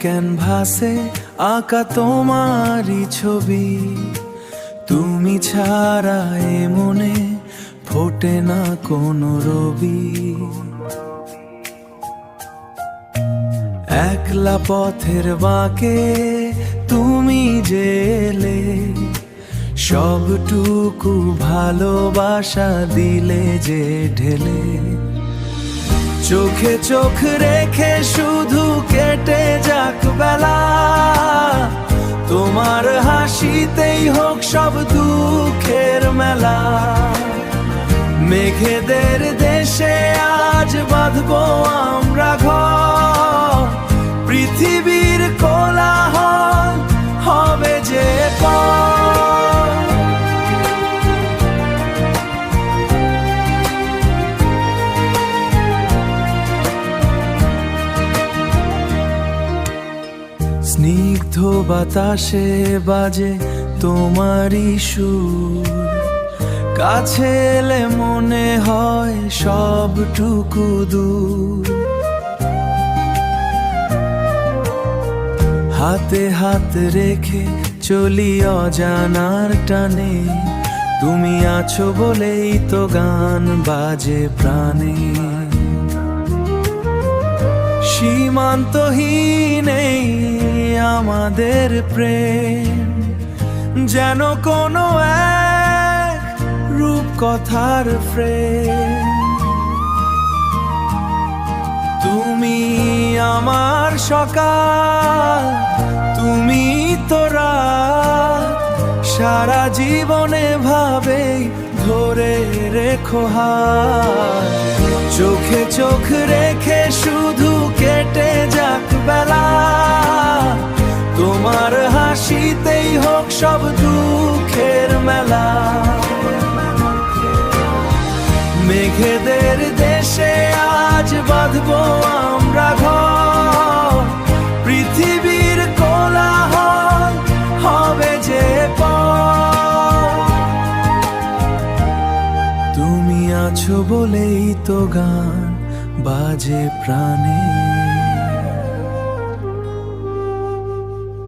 ক্যানভাসে আঁকা তোমারই ছবি, তুমি ছাড়া এ মনে ফোটে না কোনো রবি। একলা পথের বাঁকে তুমি জেলে, সবটুকু ভালোবাসা দিলে যে ঢেলে। চোখে চোখ রেখে শুধু কেটে যাক বেলা, তোমার হাসিতেই হোক সব দুঃখের মেলা। মেঘেদের দেশে আজ বাঁধবো আমরা ঘর, পৃথিবীর কোলাহল হবে যে পর। স্নিগ্ধ বাতাসে বাজে তোমারই সুর, কাছে এলে মনে হয় সবটুকু দূর। হাতে হাত রেখে চলি অজানার টানে, তুমি আছো বলেই তো গান বাজে প্রাণে। সীমান্তহীন এই আমাদের প্রেম, যেন কোনো এক রূপকথার ফ্রেম। তুমি আমার সকাল, তুমি তো রাত, সারা জীবনে ভাবে ধরে রেখো হাত। চোখে চোখ রেখে শুধু কেটে যাক বেলা, তোমার হাসিতেই হোক সব দুঃখের মেলা। মেঘেদের দেশে আজ বাঁধবো আমরা ঘর, পৃথিবীর কোলাহল হবে যে পর। তুমি আছো বলেই তো গান বাজে প্রাণে।